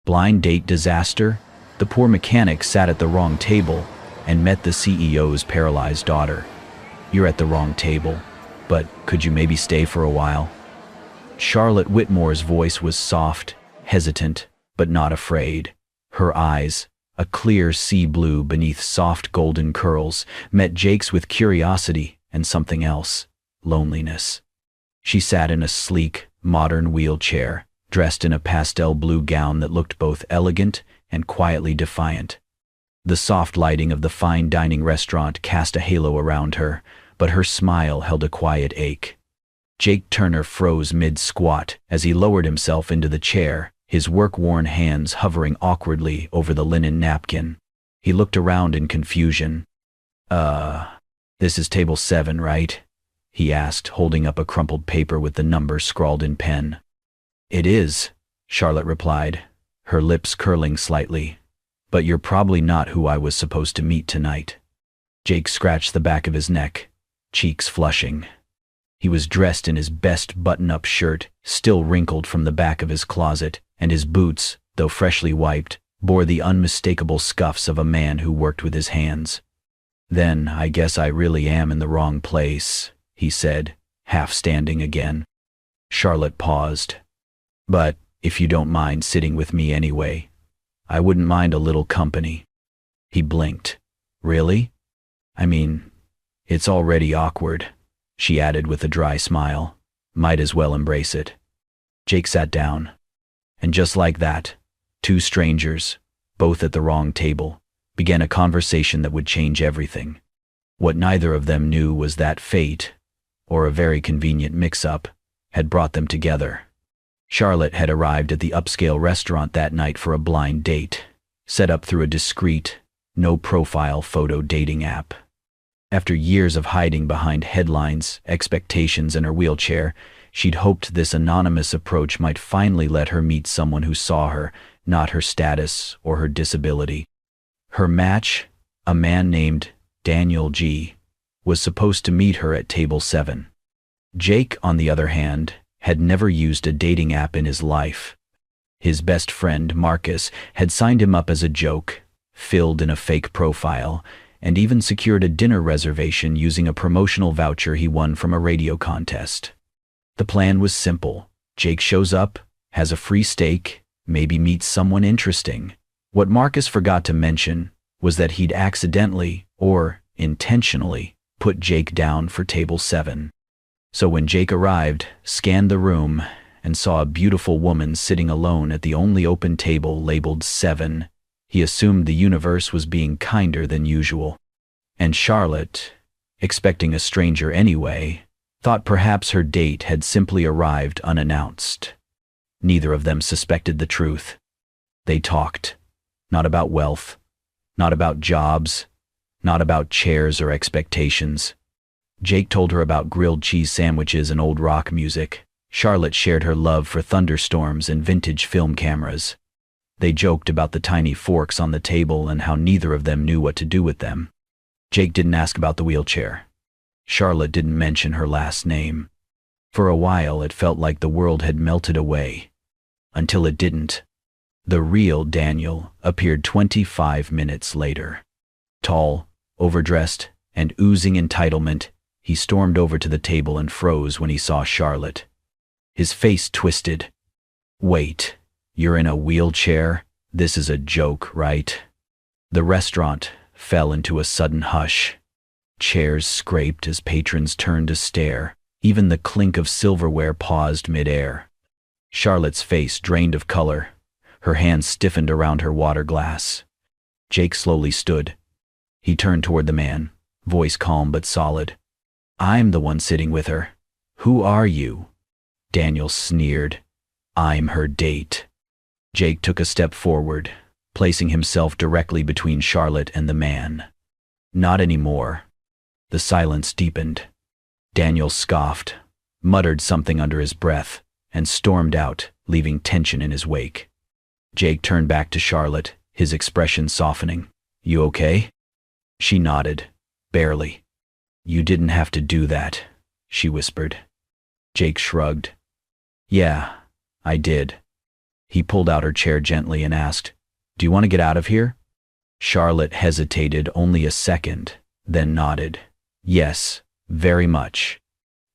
Blind date disaster? The poor mechanic sat at the wrong table and met the CEO's paralyzed daughter. You're at the wrong table, but could you maybe stay for a while? Charlotte Whitmore's voice was soft, hesitant, but not afraid. Her eyes, a clear sea blue beneath soft golden curls, met Jake's with curiosity and something else, loneliness. She sat in a sleek, modern wheelchair, dressed in a pastel blue gown that looked both elegant and quietly defiant. The soft lighting of the fine dining restaurant cast a halo around her, but her smile held a quiet ache. Jake Turner froze mid-squat as he lowered himself into the chair, his work-worn hands hovering awkwardly over the linen napkin. He looked around in confusion. This is table 7, right?" he asked, holding up a crumpled paper with the number scrawled in pen. "It is," Charlotte replied, her lips curling slightly. "But you're probably not who I was supposed to meet tonight." Jake scratched the back of his neck, cheeks flushing. He was dressed in his best button-up shirt, still wrinkled from the back of his closet, and his boots, though freshly wiped, bore the unmistakable scuffs of a man who worked with his hands. "Then I guess I really am in the wrong place," he said, half standing again. Charlotte paused. "But if you don't mind sitting with me anyway, I wouldn't mind a little company." He blinked. "Really? I mean, it's already awkward," she added with a dry smile. "Might as well embrace it." Jake sat down. And just like that, two strangers, both at the wrong table, began a conversation that would change everything. What neither of them knew was that fate, or a very convenient mix-up, had brought them together. Charlotte had arrived at the upscale restaurant that night for a blind date, set up through a discreet, no-profile photo dating app. After years of hiding behind headlines, expectations, and her wheelchair, she'd hoped this anonymous approach might finally let her meet someone who saw her, not her status or her disability. Her match, a man named Daniel G., was supposed to meet her at table 7. Jake, on the other hand, had never used a dating app in his life. His best friend, Marcus, had signed him up as a joke, filled in a fake profile, and even secured a dinner reservation using a promotional voucher he won from a radio contest. The plan was simple. Jake shows up, has a free steak, maybe meets someone interesting. What Marcus forgot to mention was that he'd accidentally, or intentionally, put Jake down for table 7. So when Jake arrived, scanned the room, and saw a beautiful woman sitting alone at the only open table labeled 7, he assumed the universe was being kinder than usual. And Charlotte, expecting a stranger anyway, thought perhaps her date had simply arrived unannounced. Neither of them suspected the truth. They talked, not about wealth, not about jobs, not about chairs or expectations. Jake told her about grilled cheese sandwiches and old rock music. Charlotte shared her love for thunderstorms and vintage film cameras. They joked about the tiny forks on the table and how neither of them knew what to do with them. Jake didn't ask about the wheelchair. Charlotte didn't mention her last name. For a while it felt like the world had melted away. Until it didn't. The real Daniel appeared 25 minutes later. Tall, overdressed, and oozing entitlement, he stormed over to the table and froze when he saw Charlotte. His face twisted. "Wait, you're in a wheelchair? This is a joke, right?" The restaurant fell into a sudden hush. Chairs scraped as patrons turned to stare. Even the clink of silverware paused mid-air. Charlotte's face drained of color. Her hands stiffened around her water glass. Jake slowly stood. He turned toward the man, voice calm but solid. "I'm the one sitting with her. Who are you?" Daniel sneered. "I'm her date." Jake took a step forward, placing himself directly between Charlotte and the man. "Not anymore." The silence deepened. Daniel scoffed, muttered something under his breath, and stormed out, leaving tension in his wake. Jake turned back to Charlotte, his expression softening. "You okay?" She nodded, barely. "You didn't have to do that," she whispered. Jake shrugged. "Yeah, I did. He pulled out her chair gently and asked, "Do you want to get out of here?" Charlotte hesitated only a second, then nodded. Yes, very much.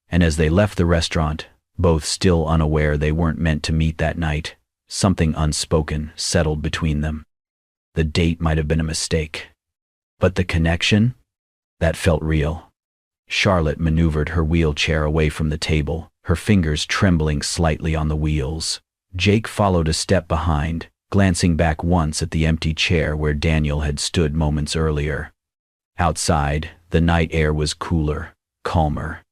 And as they left the restaurant, both still unaware they weren't meant to meet that night, something unspoken settled between them. The date might have been a mistake, but the connection? That felt real. Charlotte maneuvered her wheelchair away from the table, her fingers trembling slightly on the wheels. Jake followed a step behind, glancing back once at the empty chair where Daniel had stood moments earlier. Outside, the night air was cooler, calmer.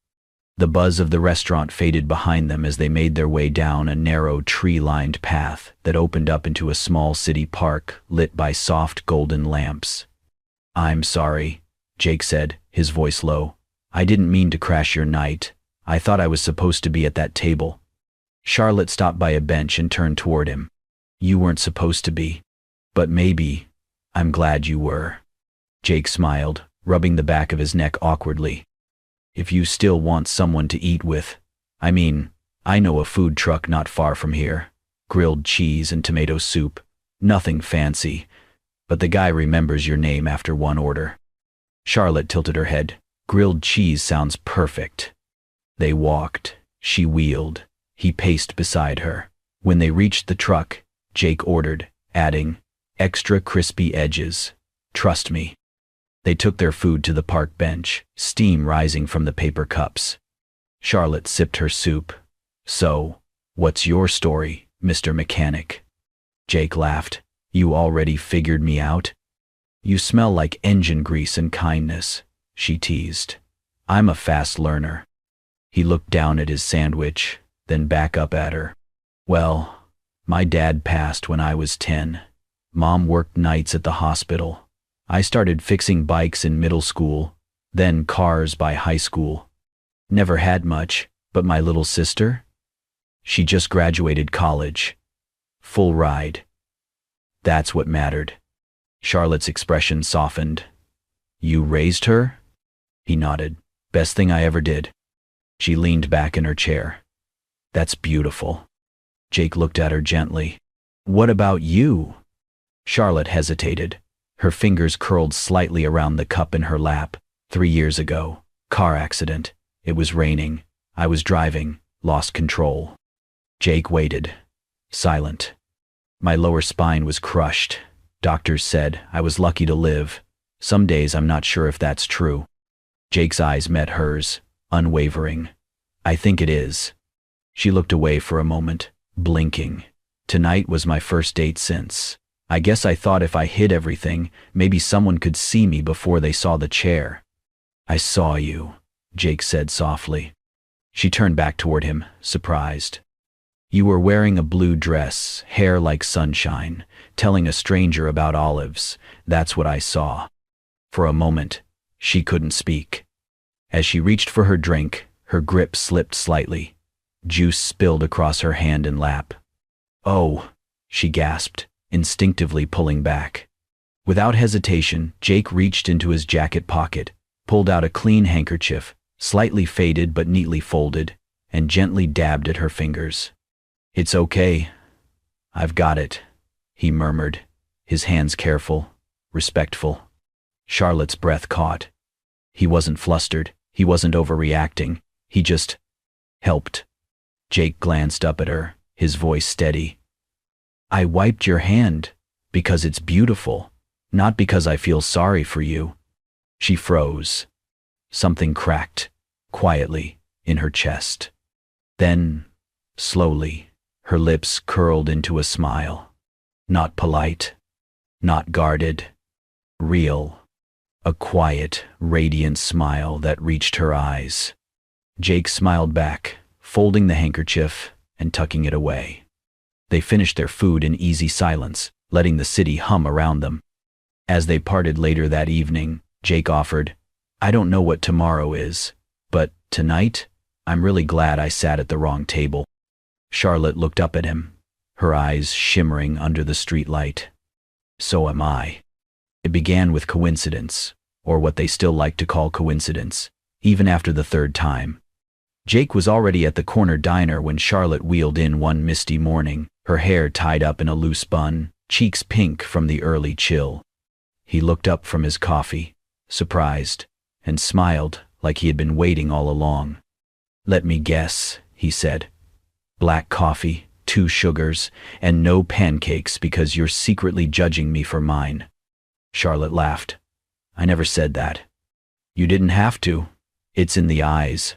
The buzz of the restaurant faded behind them as they made their way down a narrow tree-lined path that opened up into a small city park lit by soft golden lamps. "I'm sorry," Jake said, his voice low. "I didn't mean to crash your night. I thought I was supposed to be at that table." Charlotte stopped by a bench and turned toward him. "You weren't supposed to be. But maybe. I'm glad you were." Jake smiled, rubbing the back of his neck awkwardly. "If you still want someone to eat with, I mean, I know a food truck not far from here. Grilled cheese and tomato soup. Nothing fancy. But the guy remembers your name after one order." Charlotte tilted her head. "Grilled cheese sounds perfect." They walked. She wheeled. He paced beside her. When they reached the truck, Jake ordered, adding, "Extra crispy edges. Trust me." They took their food to the park bench, steam rising from the paper cups. Charlotte sipped her soup. "So, what's your story, Mr. Mechanic?" Jake laughed. "You already figured me out?" "You smell like engine grease and kindness," she teased. "I'm a fast learner." He looked down at his sandwich, then back up at her. "Well, my dad passed when I was 10. Mom worked nights at the hospital. I started fixing bikes in middle school, then cars by high school. Never had much, but my little sister? She just graduated college. Full ride. That's what mattered." Charlotte's expression softened. "You raised her?" He nodded. "Best thing I ever did." She leaned back in her chair. "That's beautiful." Jake looked at her gently. "What about you?" Charlotte hesitated. Her fingers curled slightly around the cup in her lap. 3 years ago. Car accident. It was raining. I was driving. Lost control. Jake waited. Silent. "My lower spine was crushed. Doctors said I was lucky to live. Some days I'm not sure if that's true." Jake's eyes met hers, unwavering. "I think it is." She looked away for a moment, blinking. "Tonight was my first date since. I guess I thought if I hid everything, maybe someone could see me before they saw the chair." "I saw you," Jake said softly. She turned back toward him, surprised. "You were wearing a blue dress, hair like sunshine, telling a stranger about olives. That's what I saw." For a moment, she couldn't speak. As she reached for her drink, her grip slipped slightly. Juice spilled across her hand and lap. "Oh," she gasped, instinctively pulling back. Without hesitation, Jake reached into his jacket pocket, pulled out a clean handkerchief, slightly faded but neatly folded, and gently dabbed at her fingers. "It's okay. I've got it," he murmured, his hands careful, respectful. Charlotte's breath caught. He wasn't flustered, he wasn't overreacting, he just helped. Jake glanced up at her, his voice steady. "I wiped your hand because it's beautiful, not because I feel sorry for you." She froze. Something cracked, quietly, in her chest. Then, slowly, her lips curled into a smile. Not polite, not guarded, real. A quiet, radiant smile that reached her eyes. Jake smiled back, folding the handkerchief and tucking it away. They finished their food in easy silence, letting the city hum around them. As they parted later that evening, Jake offered, "I don't know what tomorrow is, but tonight, I'm really glad I sat at the wrong table." Charlotte looked up at him, her eyes shimmering under the streetlight. "So am I." It began with coincidence, or what they still like to call coincidence, even after the third time. Jake was already at the corner diner when Charlotte wheeled in one misty morning, her hair tied up in a loose bun, cheeks pink from the early chill. He looked up from his coffee, surprised, and smiled like he had been waiting all along. "Let me guess," he said. "Black coffee, 2 sugars, and no pancakes because you're secretly judging me for mine." Charlotte laughed. "I never said that." "You didn't have to. It's in the eyes."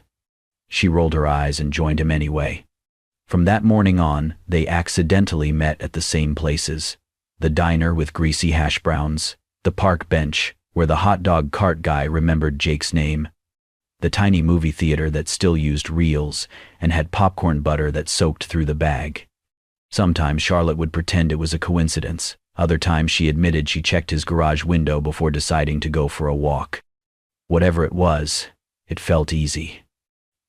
She rolled her eyes and joined him anyway. From that morning on, they accidentally met at the same places: the diner with greasy hash browns, the park bench where the hot dog cart guy remembered Jake's name, the tiny movie theater that still used reels and had popcorn butter that soaked through the bag. Sometimes Charlotte would pretend it was a coincidence. Other times she admitted she checked his garage window before deciding to go for a walk. Whatever it was, it felt easy.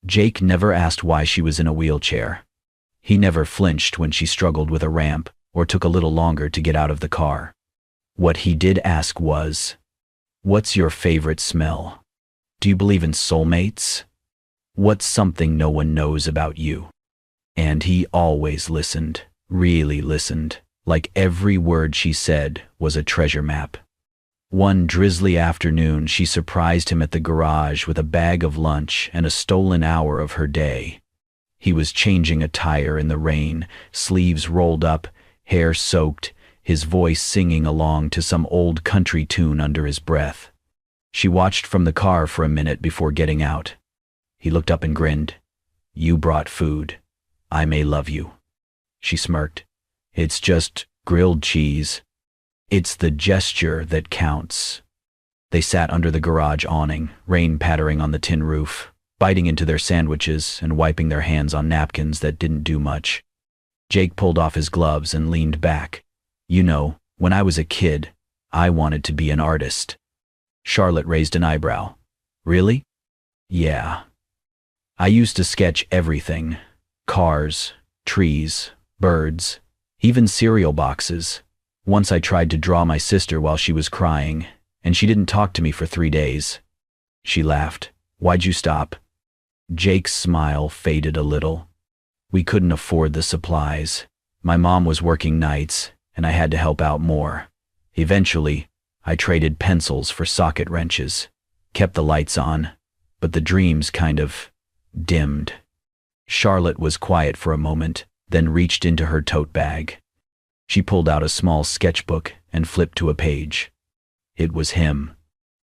Jake never asked why she was in a wheelchair. He never flinched when she struggled with a ramp or took a little longer to get out of the car. What he did ask was, "What's your favorite smell? Do you believe in soulmates? What's something no one knows about you?" And he always listened, really listened, like every word she said was a treasure map. One drizzly afternoon, she surprised him at the garage with a bag of lunch and a stolen hour of her day. He was changing a tire in the rain, sleeves rolled up, hair soaked, his voice singing along to some old country tune under his breath. She watched from the car for a minute before getting out. He looked up and grinned. "You brought food. I may love you." She smirked. "It's just grilled cheese." "It's the gesture that counts." They sat under the garage awning, rain pattering on the tin roof, biting into their sandwiches and wiping their hands on napkins that didn't do much. Jake pulled off his gloves and leaned back. "You know, when I was a kid, I wanted to be an artist." Charlotte raised an eyebrow. "Really?" "Yeah. I used to sketch everything. Cars, trees, birds, even cereal boxes. Once I tried to draw my sister while she was crying, and she didn't talk to me for 3 days. She laughed. "Why'd you stop?" Jake's smile faded a little. "We couldn't afford the supplies. My mom was working nights, and I had to help out more. Eventually, I traded pencils for socket wrenches, kept the lights on, but the dreams kind of dimmed." Charlotte was quiet for a moment, then reached into her tote bag. She pulled out a small sketchbook and flipped to a page. It was him.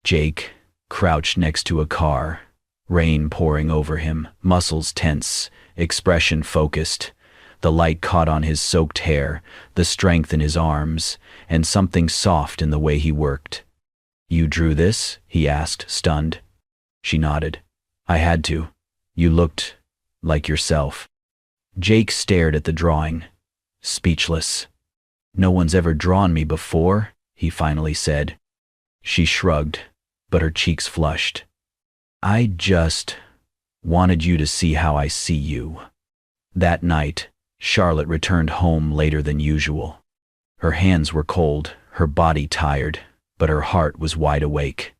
Jake, crouched next to a car, rain pouring over him, muscles tense, expression focused. The light caught on his soaked hair, the strength in his arms, and something soft in the way he worked. "You drew this?" he asked, stunned. She nodded. "I had to. You looked like yourself." Jake stared at the drawing, speechless. "No one's ever drawn me before," he finally said. She shrugged, but her cheeks flushed. "I just wanted you to see how I see you." That night, Charlotte returned home later than usual. Her hands were cold, her body tired, but her heart was wide awake.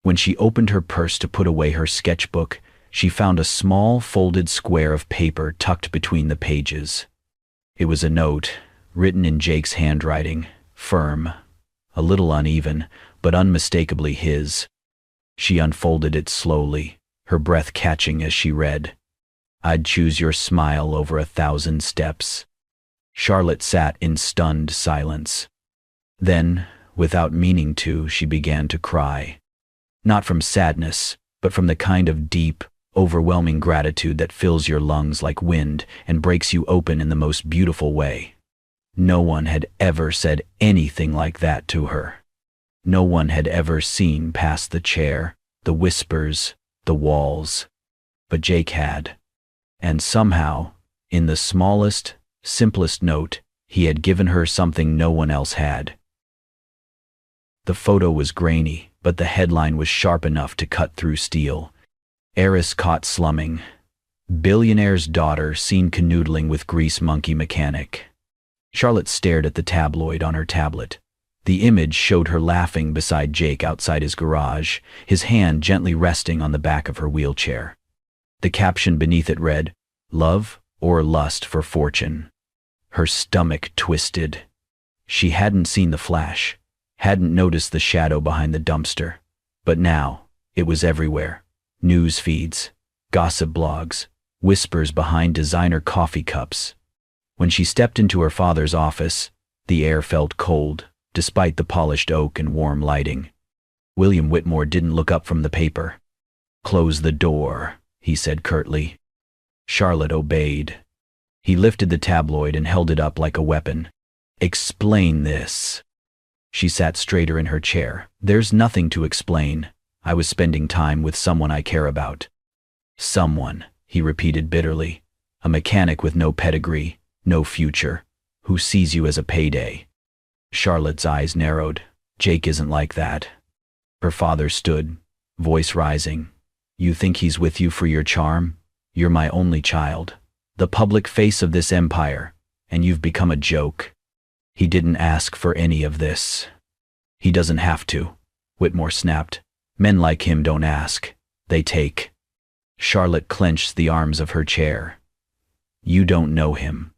When she opened her purse to put away her sketchbook, she found a small folded square of paper tucked between the pages. It was a note, written in Jake's handwriting, firm, a little uneven, but unmistakably his. She unfolded it slowly, her breath catching as she read. "I'd choose your smile over 1,000 steps." Charlotte sat in stunned silence. Then, without meaning to, she began to cry. Not from sadness, but from the kind of deep, overwhelming gratitude that fills your lungs like wind and breaks you open in the most beautiful way. No one had ever said anything like that to her. No one had ever seen past the chair, the whispers, the walls. But Jake had. And somehow, in the smallest, simplest note, he had given her something no one else had. The photo was grainy, but the headline was sharp enough to cut through steel. "Heiress caught slumming. Billionaire's daughter seen canoodling with grease monkey mechanic." Charlotte stared at the tabloid on her tablet. The image showed her laughing beside Jake outside his garage, his hand gently resting on the back of her wheelchair. The caption beneath it read, "Love or lust for fortune." Her stomach twisted. She hadn't seen the flash, hadn't noticed the shadow behind the dumpster. But now, it was everywhere. News feeds, gossip blogs, whispers behind designer coffee cups. When she stepped into her father's office, the air felt cold, despite the polished oak and warm lighting. William Whitmore didn't look up from the paper. "Close the door," he said curtly. Charlotte obeyed. He lifted the tabloid and held it up like a weapon. "Explain this." She sat straighter in her chair. "There's nothing to explain. I was spending time with someone I care about." "Someone," he repeated bitterly. "A mechanic with no pedigree, no future, who sees you as a payday." Charlotte's eyes narrowed. "Jake isn't like that." Her father stood, voice rising. "You think he's with you for your charm? You're my only child, the public face of this empire, and you've become a joke." "He didn't ask for any of this." "He doesn't have to," Whitmore snapped. "Men like him don't ask, they take." Charlotte clenched the arms of her chair. "You don't know him."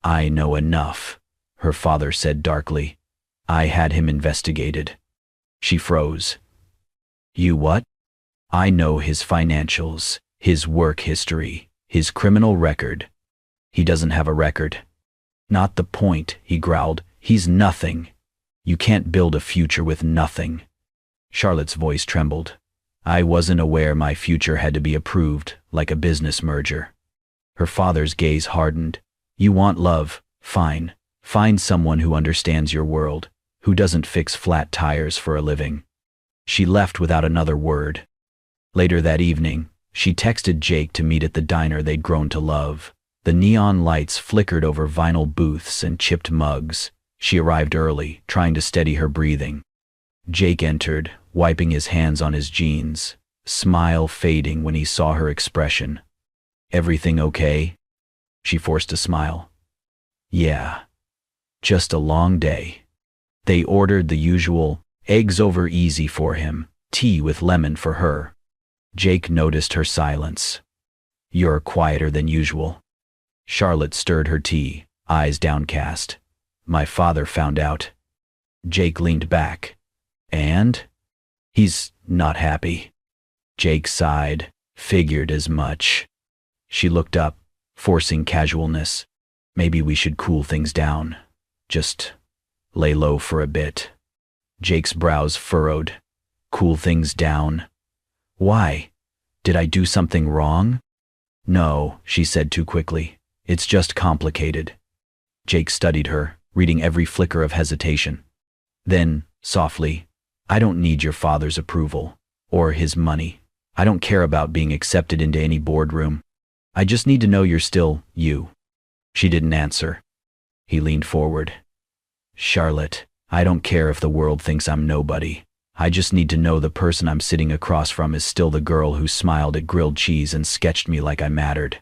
"I know enough," her father said darkly. "I had him investigated." She froze. "You what?" "I know his financials, his work history, his criminal record." "He doesn't have a record." "Not the point," he growled. "He's nothing. You can't build a future with nothing." Charlotte's voice trembled. "I wasn't aware my future had to be approved, like a business merger." Her father's gaze hardened. "You want love? Fine. Find someone who understands your world, who doesn't fix flat tires for a living." She left without another word. Later that evening, she texted Jake to meet at the diner they'd grown to love. The neon lights flickered over vinyl booths and chipped mugs. She arrived early, trying to steady her breathing. Jake entered, wiping his hands on his jeans, smile fading when he saw her expression. "Everything okay?" She forced a smile. "Yeah. Just a long day." They ordered the usual, eggs over easy for him, tea with lemon for her. Jake noticed her silence. "You're quieter than usual." Charlotte stirred her tea, eyes downcast. "My father found out." Jake leaned back. "And?" "He's not happy." Jake sighed. "Figured as much." She looked up, forcing casualness. "Maybe we should cool things down. Just lay low for a bit." Jake's brows furrowed. "Cool things down? Why? Did I do something wrong?" "No," she said too quickly. "It's just complicated." Jake studied her, reading every flicker of hesitation. Then, softly, "I don't need your father's approval, or his money. I don't care about being accepted into any boardroom. I just need to know you're still you." She didn't answer. He leaned forward. "Charlotte, I don't care if the world thinks I'm nobody. I just need to know the person I'm sitting across from is still the girl who smiled at grilled cheese and sketched me like I mattered."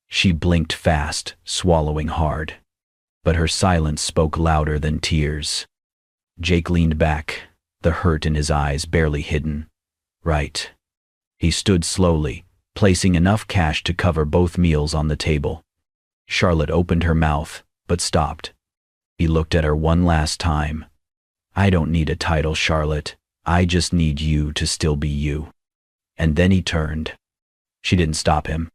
She blinked fast, swallowing hard. But her silence spoke louder than tears. Jake leaned back, the hurt in his eyes barely hidden. "Right." He stood slowly, placing enough cash to cover both meals on the table. Charlotte opened her mouth, but stopped. He looked at her one last time. "I don't need a title, Charlotte. I just need you to still be you." And then he turned. She didn't stop him.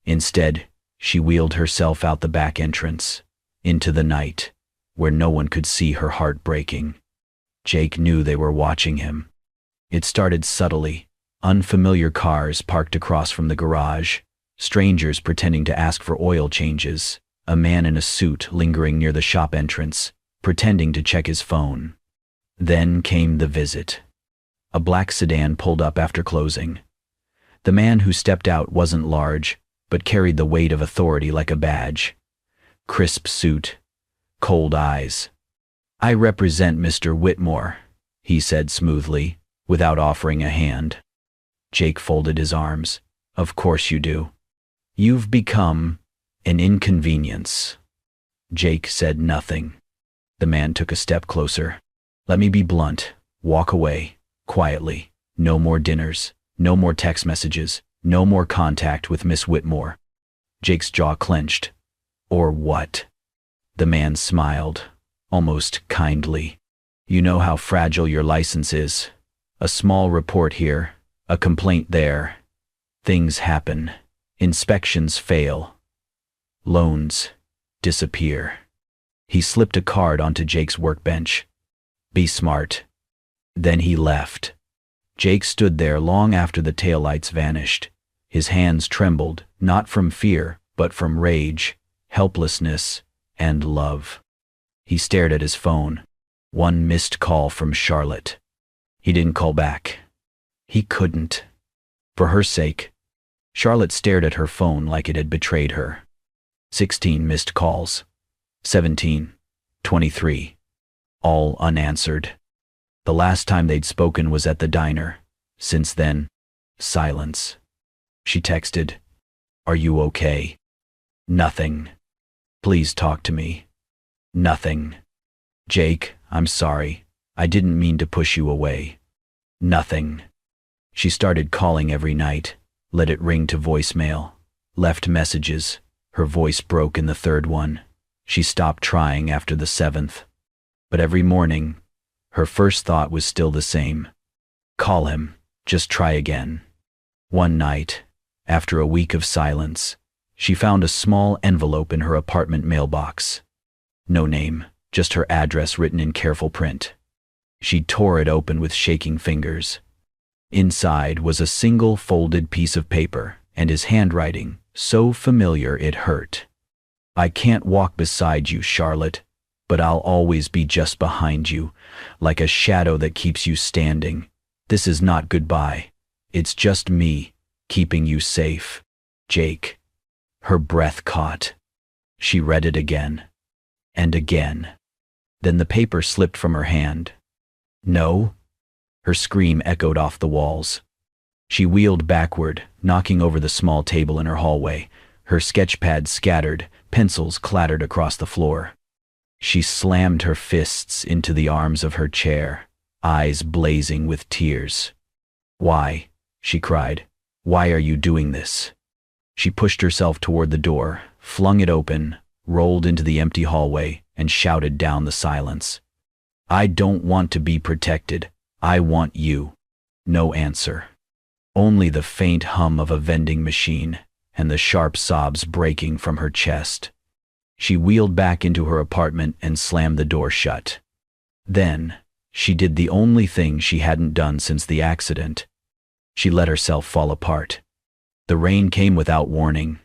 Instead, she wheeled herself out the back entrance, into the night, where no one could see her heart breaking. Jake knew they were watching him. It started subtly. Unfamiliar cars parked across from the garage, strangers pretending to ask for oil changes, a man in a suit lingering near the shop entrance, pretending to check his phone. Then came the visit. A black sedan pulled up after closing. The man who stepped out wasn't large, but carried the weight of authority like a badge. Crisp suit, cold eyes. "I represent Mr. Whitmore," he said smoothly, without offering a hand. Jake folded his arms. "Of course you do. You've become an inconvenience." Jake said nothing. The man took a step closer. "Let me be blunt. Walk away, quietly. No more dinners, no more text messages, no more contact with Miss Whitmore." Jake's jaw clenched. "Or what?" The man smiled, almost kindly. You know how fragile your license is. A small report here, a complaint there. Things happen. Inspections fail. Loans disappear. He slipped a card onto Jake's workbench. Be smart. Then he left. Jake stood there long after the taillights vanished. His hands trembled, not from fear, but from rage, helplessness, and love. He stared at his phone. One missed call from Charlotte. He didn't call back. He couldn't. For her sake. Charlotte stared at her phone like it had betrayed her. 16 missed calls. 17. 23. All unanswered. The last time they'd spoken was at the diner. Since then, silence. She texted, "Are you okay?" Nothing. "Please talk to me." Nothing. "Jake, I'm sorry. I didn't mean to push you away." Nothing. She started calling every night, let it ring to voicemail, left messages. Her voice broke in the third one. She stopped trying after the seventh. But every morning, her first thought was still the same. Call him. Just try again. One night, after a week of silence, she found a small envelope in her apartment mailbox. No name, just her address written in careful print. She tore it open with shaking fingers. Inside was a single folded piece of paper, and his handwriting, so familiar it hurt. "I can't walk beside you, Charlotte, but I'll always be just behind you, like a shadow that keeps you standing. This is not goodbye. It's just me, keeping you safe. Jake." Her breath caught. She read it again. And again. Then the paper slipped from her hand. "No?" Her scream echoed off the walls. She wheeled backward, knocking over the small table in her hallway. Her sketchpad scattered, pencils clattered across the floor. She slammed her fists into the arms of her chair, eyes blazing with tears. "Why?" she cried. "Why are you doing this?" She pushed herself toward the door, flung it open, rolled into the empty hallway, and shouted down the silence. "I don't want to be protected. I want you." No answer. Only the faint hum of a vending machine and the sharp sobs breaking from her chest. She wheeled back into her apartment and slammed the door shut. Then, she did the only thing she hadn't done since the accident. She let herself fall apart. The rain came without warning.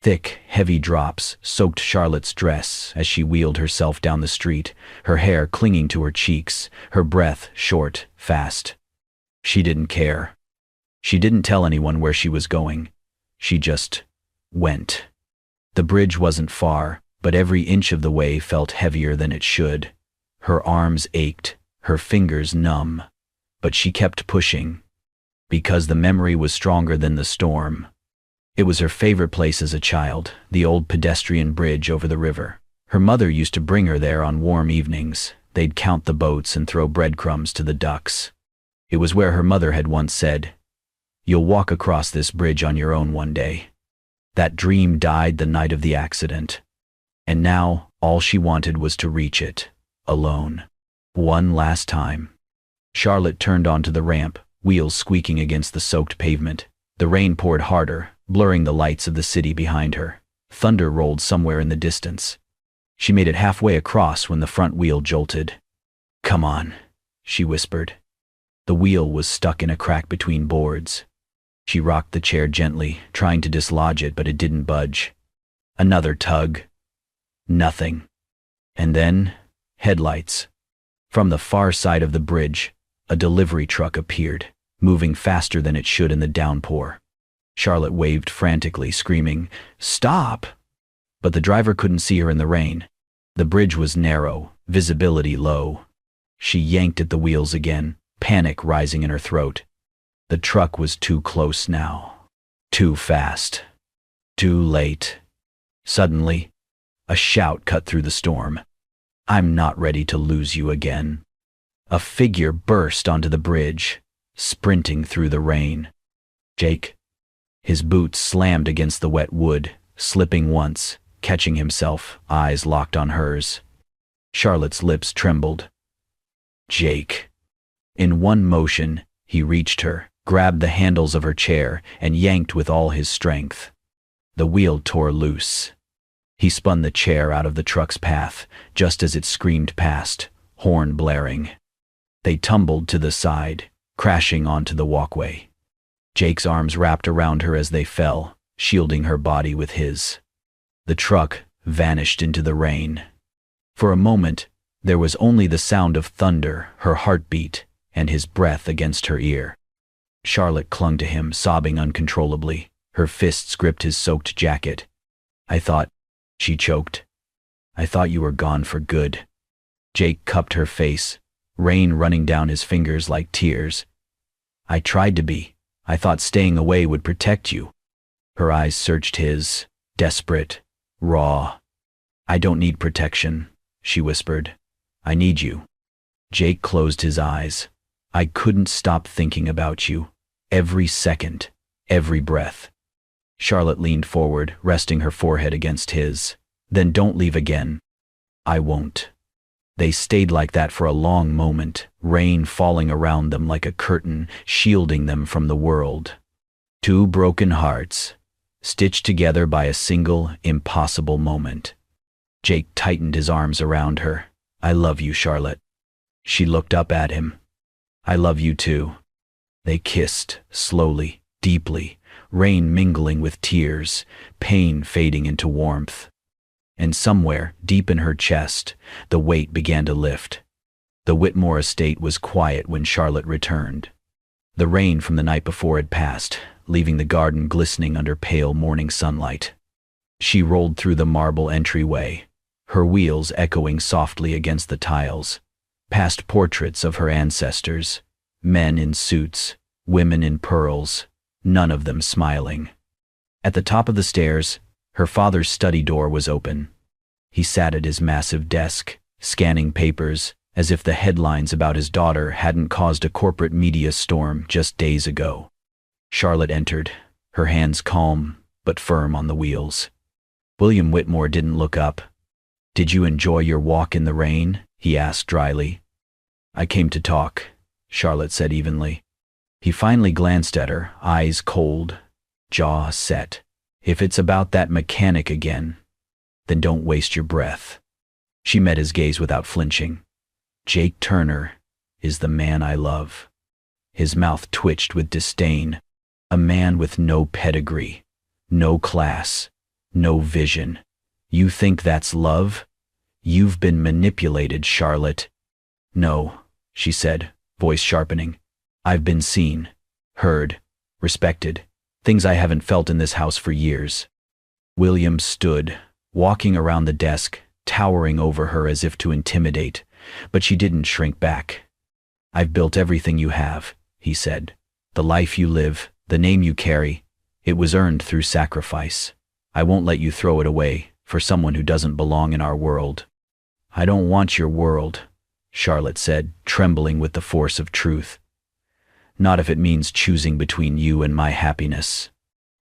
Thick, heavy drops soaked Charlotte's dress as she wheeled herself down the street, her hair clinging to her cheeks, her breath short, fast. She didn't care. She didn't tell anyone where she was going. She just went. The bridge wasn't far, but every inch of the way felt heavier than it should. Her arms ached, her fingers numb, but she kept pushing. Because the memory was stronger than the storm. It was her favorite place as a child, the old pedestrian bridge over the river. Her mother used to bring her there on warm evenings. They'd count the boats and throw breadcrumbs to the ducks. It was where her mother had once said, "You'll walk across this bridge on your own one day." That dream died the night of the accident. And now, all she wanted was to reach it, alone. One last time. Charlotte turned onto the ramp, wheels squeaking against the soaked pavement. The rain poured harder, blurring the lights of the city behind her. Thunder rolled somewhere in the distance. She made it halfway across when the front wheel jolted. "Come on," she whispered. The wheel was stuck in a crack between boards. She rocked the chair gently, trying to dislodge it, but it didn't budge. Another tug. Nothing. And then, headlights. From the far side of the bridge, a delivery truck appeared, moving faster than it should in the downpour. Charlotte waved frantically, screaming, "Stop!" But the driver couldn't see her in the rain. The bridge was narrow, visibility low. She yanked at the wheels again, panic rising in her throat. The truck was too close now. Too fast. Too late. Suddenly, a shout cut through the storm. "I'm not ready to lose you again." A figure burst onto the bridge, sprinting through the rain. Jake. His boots slammed against the wet wood, slipping once, catching himself, eyes locked on hers. Charlotte's lips trembled. Jake. In one motion, he reached her, grabbed the handles of her chair, and yanked with all his strength. The wheel tore loose. He spun the chair out of the truck's path, just as it screamed past, horn blaring. They tumbled to the side, crashing onto the walkway. Jake's arms wrapped around her as they fell, shielding her body with his. The truck vanished into the rain. For a moment, there was only the sound of thunder, her heartbeat, and his breath against her ear. Charlotte clung to him, sobbing uncontrollably. Her fists gripped his soaked jacket. I thought, she choked. I thought you were gone for good. Jake cupped her face, rain running down his fingers like tears. I tried to be. I thought staying away would protect you. Her eyes searched his, desperate, raw. I don't need protection, she whispered. I need you. Jake closed his eyes. I couldn't stop thinking about you. Every second, every breath. Charlotte leaned forward, resting her forehead against his. Then don't leave again. I won't. They stayed like that for a long moment, rain falling around them like a curtain, shielding them from the world. Two broken hearts, stitched together by a single, impossible moment. Jake tightened his arms around her. I love you, Charlotte. She looked up at him. I love you too. They kissed, slowly, deeply, rain mingling with tears, pain fading into warmth. And somewhere, deep in her chest, the weight began to lift. The Whitmore estate was quiet when Charlotte returned. The rain from the night before had passed, leaving the garden glistening under pale morning sunlight. She rolled through the marble entryway, her wheels echoing softly against the tiles, past portraits of her ancestors, men in suits, women in pearls, none of them smiling. At the top of the stairs, her father's study door was open. He sat at his massive desk, scanning papers, as if the headlines about his daughter hadn't caused a corporate media storm just days ago. Charlotte entered, her hands calm but firm on the wheels. William Whitmore didn't look up. Did you enjoy your walk in the rain? He asked dryly. I came to talk, Charlotte said evenly. He finally glanced at her, eyes cold, jaw set. If it's about that mechanic again, then don't waste your breath. She met his gaze without flinching. Jake Turner is the man I love. His mouth twitched with disdain. A man with no pedigree, no class, no vision. You think that's love? You've been manipulated, Charlotte. No, she said, voice sharpening. I've been seen, heard, respected. Things I haven't felt in this house for years. William stood, walking around the desk, towering over her as if to intimidate, but she didn't shrink back. I've built everything you have, he said. The life you live, the name you carry, it was earned through sacrifice. I won't let you throw it away for someone who doesn't belong in our world. I don't want your world, Charlotte said, trembling with the force of truth. Not if it means choosing between you and my happiness.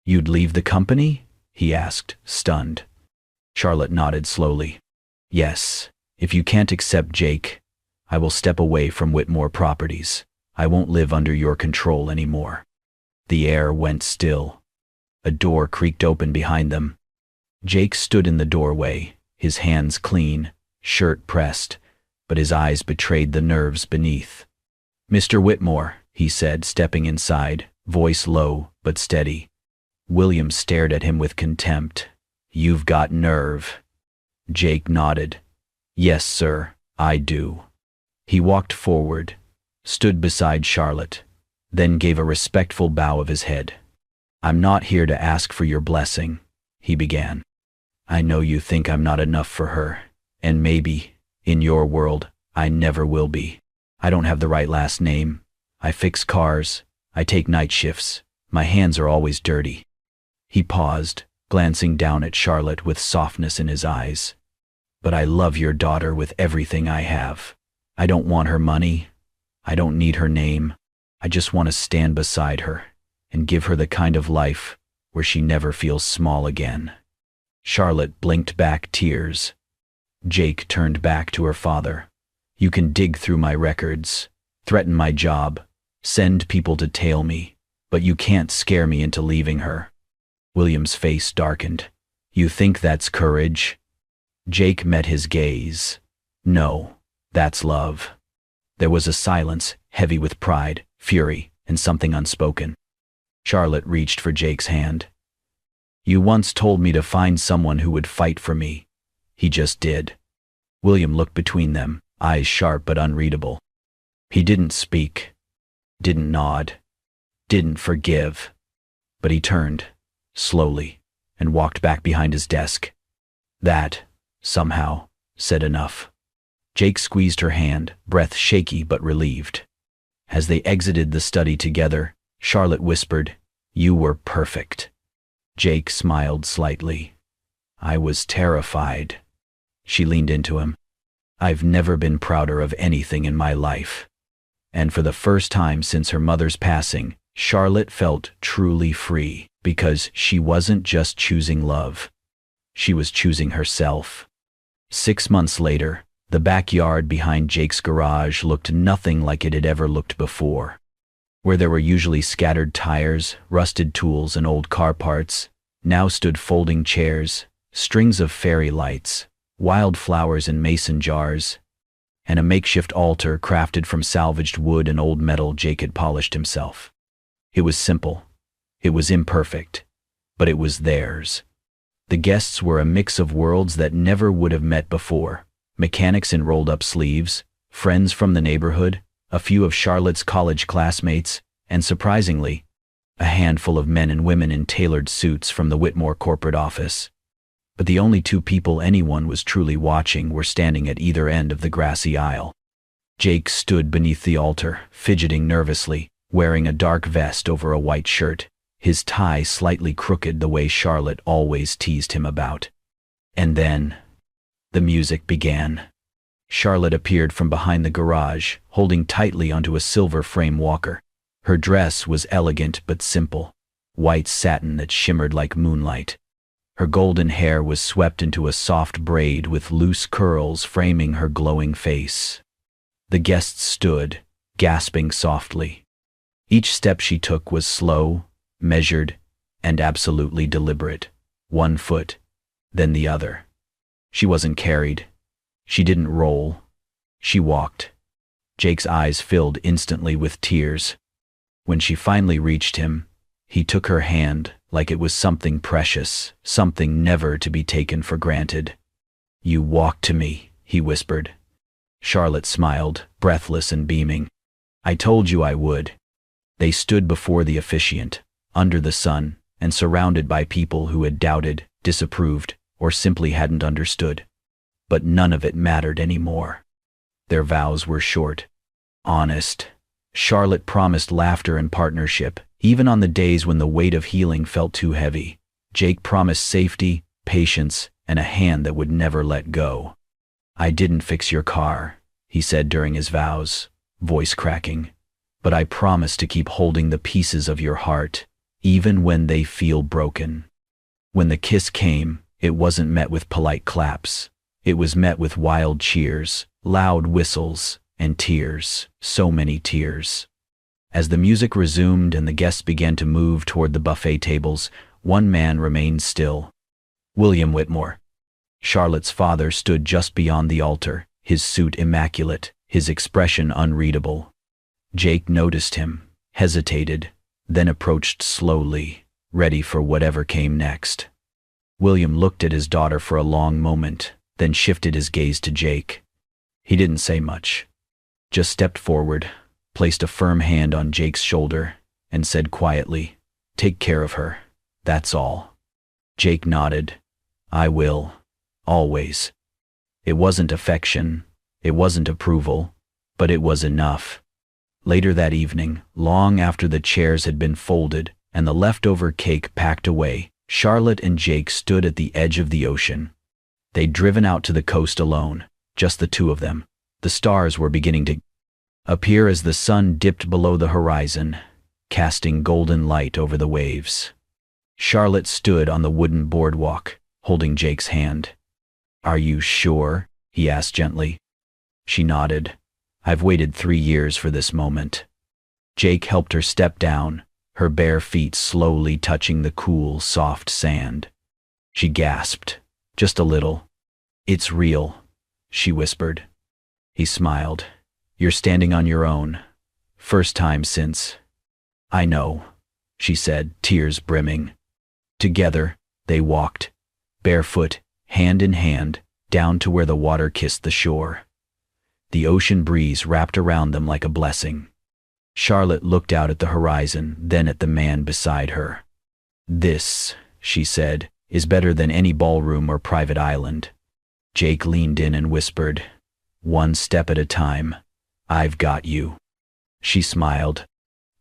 You'd leave the company? He asked, stunned. Charlotte nodded slowly. Yes, if you can't accept Jake, I will step away from Whitmore Properties. I won't live under your control anymore. The air went still. A door creaked open behind them. Jake stood in the doorway, his hands clean, shirt pressed, but his eyes betrayed the nerves beneath. Mr. Whitmore, he said, stepping inside, voice low but steady. William stared at him with contempt. You've got nerve. Jake nodded. Yes, sir, I do. He walked forward, stood beside Charlotte, then gave a respectful bow of his head. I'm not here to ask for your blessing, he began. I know you think I'm not enough for her, and maybe, in your world, I never will be. I don't have the right last name. I fix cars. I take night shifts. My hands are always dirty. He paused, glancing down at Charlotte with softness in his eyes. But I love your daughter with everything I have. I don't want her money. I don't need her name. I just want to stand beside her and give her the kind of life where she never feels small again. Charlotte blinked back tears. Jake turned back to her father. You can dig through my records, threaten my job, send people to tail me, but you can't scare me into leaving her. William's face darkened. You think that's courage? Jake met his gaze. No, that's love. There was a silence, heavy with pride, fury, and something unspoken. Charlotte reached for Jake's hand. You once told me to find someone who would fight for me. He just did. William looked between them, eyes sharp but unreadable. He didn't speak, didn't nod, didn't forgive. But he turned, slowly, and walked back behind his desk. That, somehow, said enough. Jake squeezed her hand, breath shaky but relieved. As they exited the study together, Charlotte whispered, You were perfect. Jake smiled slightly. I was terrified. She leaned into him. I've never been prouder of anything in my life. And for the first time since her mother's passing, Charlotte felt truly free, because she wasn't just choosing love. She was choosing herself. 6 months later, the backyard behind Jake's garage looked nothing like it had ever looked before. Where there were usually scattered tires, rusted tools, and old car parts, now stood folding chairs, strings of fairy lights, wild flowers in mason jars, and a makeshift altar crafted from salvaged wood and old metal Jake had polished himself. It was simple. It was imperfect, but it was theirs. The guests were a mix of worlds that never would have met before. Mechanics in rolled-up sleeves, friends from the neighborhood, a few of Charlotte's college classmates, and surprisingly, a handful of men and women in tailored suits from the Whitmore corporate office. But the only two people anyone was truly watching were standing at either end of the grassy aisle. Jake stood beneath the altar, fidgeting nervously, wearing a dark vest over a white shirt, his tie slightly crooked the way Charlotte always teased him about. And then the music began. Charlotte appeared from behind the garage, holding tightly onto a silver frame walker. Her dress was elegant but simple, white satin that shimmered like moonlight. Her golden hair was swept into a soft braid with loose curls framing her glowing face. The guests stood, gasping softly. Each step she took was slow, measured, and absolutely deliberate. One foot, then the other. She wasn't carried. She didn't roll. She walked. Jake's eyes filled instantly with tears. When she finally reached him, he took her hand like it was something precious, something never to be taken for granted. You walk to me, he whispered. Charlotte smiled, breathless and beaming. I told you I would. They stood before the officiant, under the sun, and surrounded by people who had doubted, disapproved, or simply hadn't understood. But none of it mattered anymore. Their vows were short, honest. Charlotte promised laughter and partnership, even on the days when the weight of healing felt too heavy. Jake promised safety, patience, and a hand that would never let go. I didn't fix your car, he said during his vows, voice cracking. But I promise to keep holding the pieces of your heart, even when they feel broken. When the kiss came, it wasn't met with polite claps. It was met with wild cheers, loud whistles, and tears, so many tears. As the music resumed and the guests began to move toward the buffet tables, one man remained still. William Whitmore. Charlotte's father stood just beyond the altar, his suit immaculate, his expression unreadable. Jake noticed him, hesitated, then approached slowly, ready for whatever came next. William looked at his daughter for a long moment, then shifted his gaze to Jake. He didn't say much, just stepped forward, placed a firm hand on Jake's shoulder, and said quietly, "Take care of her, that's all." Jake nodded. "I will, always." It wasn't affection, it wasn't approval, but it was enough. Later that evening, long after the chairs had been folded and the leftover cake packed away, Charlotte and Jake stood at the edge of the ocean. They'd driven out to the coast alone, just the two of them. The stars were beginning to appear as the sun dipped below the horizon, casting golden light over the waves. Charlotte stood on the wooden boardwalk, holding Jake's hand. "Are you sure?" he asked gently. She nodded. "I've waited 3 years for this moment." Jake helped her step down, her bare feet slowly touching the cool, soft sand. She gasped, just a little. "It's real," she whispered. He smiled. "You're standing on your own. First time since—" "I know," she said, tears brimming. Together, they walked, barefoot, hand in hand, down to where the water kissed the shore. The ocean breeze wrapped around them like a blessing. Charlotte looked out at the horizon, then at the man beside her. "This," she said, "is better than any ballroom or private island." Jake leaned in and whispered, "One step at a time. I've got you." She smiled,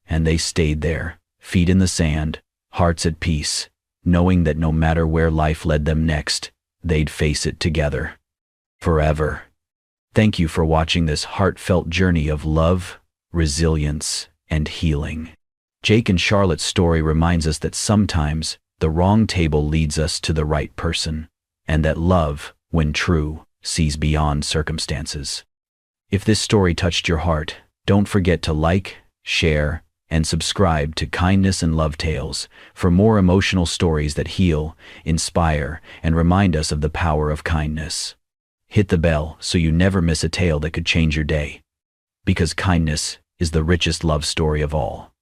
and they stayed there, feet in the sand, hearts at peace, knowing that no matter where life led them next, they'd face it together. Forever. Thank you for watching this heartfelt journey of love, resilience, and healing. Jake and Charlotte's story reminds us that sometimes the wrong table leads us to the right person, and that love, when true, sees beyond circumstances. If this story touched your heart, don't forget to like, share, and subscribe to Kindness and Love Tales for more emotional stories that heal, inspire, and remind us of the power of kindness. Hit the bell so you never miss a tale that could change your day. Because kindness is the richest love story of all.